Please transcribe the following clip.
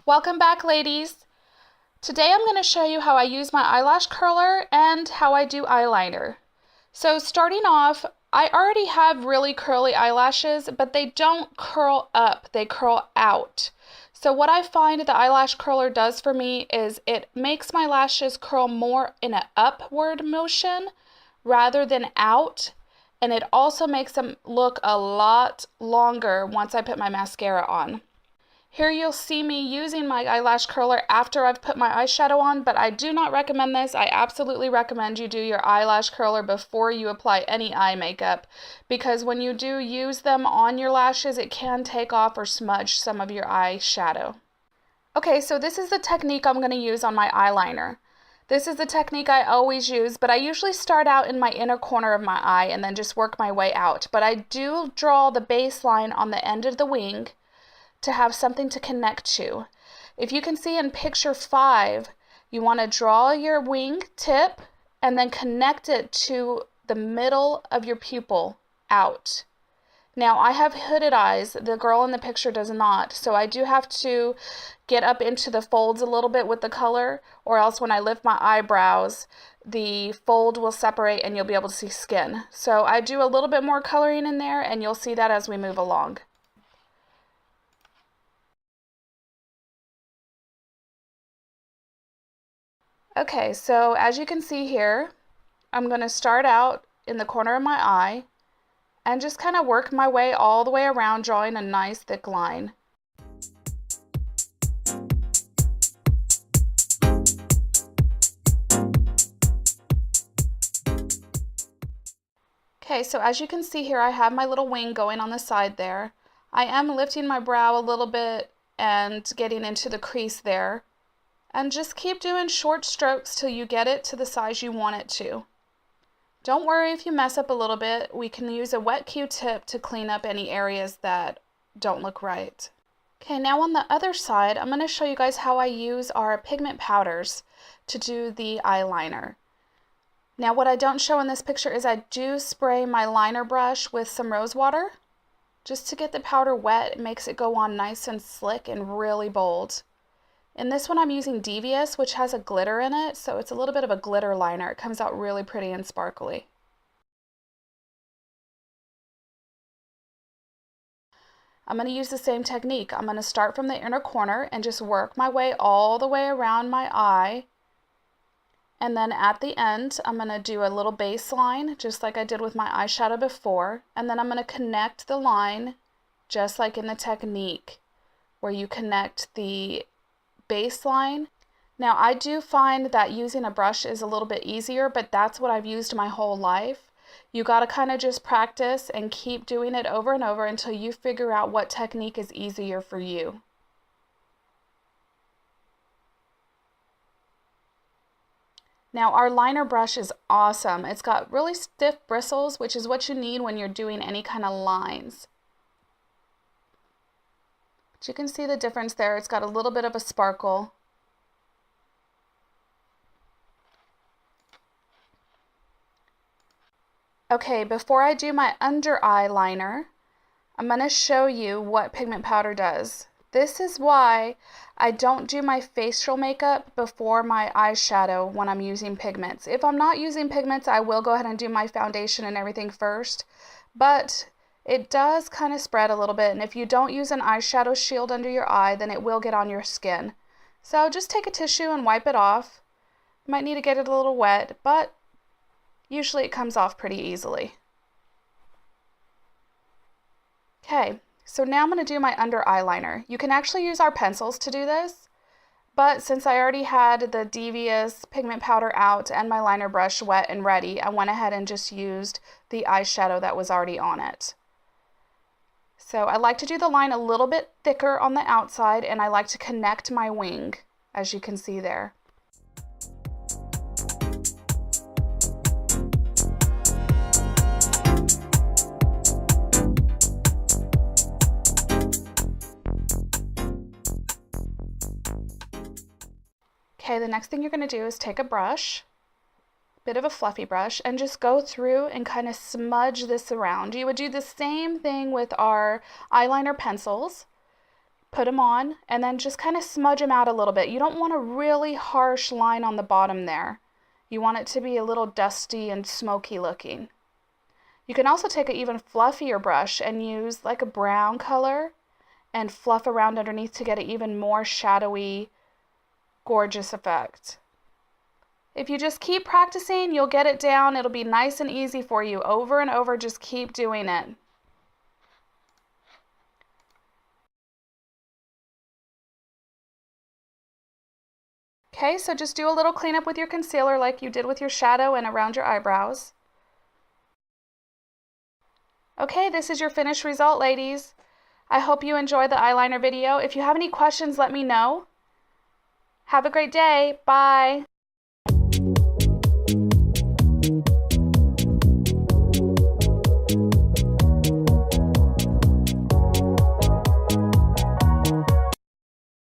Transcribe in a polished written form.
Welcome back, ladies. Today I'm going to show you how I use my eyelash curler and how I do eyeliner. So starting off, I already have really curly eyelashes, but they don't curl up, they curl out. So what I find the eyelash curler does for me is it makes my lashes curl more in an upward motion rather than out, and it also makes them look a lot longer once I put my mascara on. Here you'll see me using my eyelash curler after I've put my eyeshadow on, but I do not recommend this. I absolutely recommend you do your eyelash curler before you apply any eye makeup, because when you do use them on your lashes, it can take off or smudge some of your eyeshadow. Okay, so this is the technique I'm going to use on my eyeliner. This is the technique I always use, but I usually start out in my inner corner of my eye and then just work my way out. But I do draw the baseline on the end of the wing to have something to connect to. If you can see in picture 5, you want to draw your wing tip and then connect it to the middle of your pupil out. Now I have hooded eyes, the girl in the picture does not, so I do have to get up into the folds a little bit with the color, or else when I lift my eyebrows, the fold will separate and you'll be able to see skin. So I do a little bit more coloring in there, and you'll see that as we move along. Okay, so as you can see here, I'm going to start out in the corner of my eye and just kind of work my way all the way around, drawing a nice thick line. Okay, so as you can see here, I have my little wing going on the side there. I am lifting my brow a little bit and getting into the crease there. And just keep doing short strokes till you get it to the size you want it to. Don't worry if you mess up a little bit. We can use a wet Q-tip to clean up any areas that don't look right. Okay, now on the other side, I'm going to show you guys how I use our pigment powders to do the eyeliner. Now what I don't show in this picture is I do spray my liner brush with some rose water. Just to get the powder wet, it makes it go on nice and slick and really bold. In this one I'm using Devious, which has a glitter in it, so it's a little bit of a glitter liner. It comes out really pretty and sparkly. I'm going to use the same technique. I'm going to start from the inner corner and just work my way all the way around my eye. And then at the end, I'm going to do a little base line, just like I did with my eyeshadow before. And then I'm going to connect the line, just like in the technique, where you connect the baseline. Now I do find that using a brush is a little bit easier, but that's what I've used my whole life. You got to kind of just practice and keep doing it over and over until you figure out what technique is easier for you. Now our liner brush is awesome. It's got really stiff bristles, which is what you need when you're doing any kind of lines. But you can see the difference there. It's got a little bit of a sparkle. Okay, before I do my under eye liner, I'm going to show you what pigment powder does. This is why I don't do my facial makeup before my eyeshadow when I'm using pigments. If I'm not using pigments, I will go ahead and do my foundation and everything first, but it does kind of spread a little bit, and if you don't use an eyeshadow shield under your eye, then it will get on your skin. So just take a tissue and wipe it off. You might need to get it a little wet, but usually it comes off pretty easily. Okay, so now I'm going to do my under eyeliner. You can actually use our pencils to do this, but since I already had the Devious pigment powder out and my liner brush wet and ready, I went ahead and just used the eyeshadow that was already on it. So I like to do the line a little bit thicker on the outside, and I like to connect my wing, as you can see there. the next thing you're going to do is take a brush, bit of a fluffy brush, and just go through and kind of smudge this around. You would do the same thing with our eyeliner pencils. Put them on and then just kind of smudge them out a little bit. You don't want a really harsh line on the bottom there. You want it to be a little dusty and smoky looking. You can also take an even fluffier brush and use like a brown color and fluff around underneath to get an even more shadowy, gorgeous effect. If you just keep practicing, you'll get it down. It'll be nice and easy for you. Over and over, just keep doing it. Okay, so just do a little cleanup with your concealer like you did with your shadow and around your eyebrows. Okay, this is your finished result, ladies. I hope you enjoyed the eyeliner video. If you have any questions, let me know. Have a great day. Bye.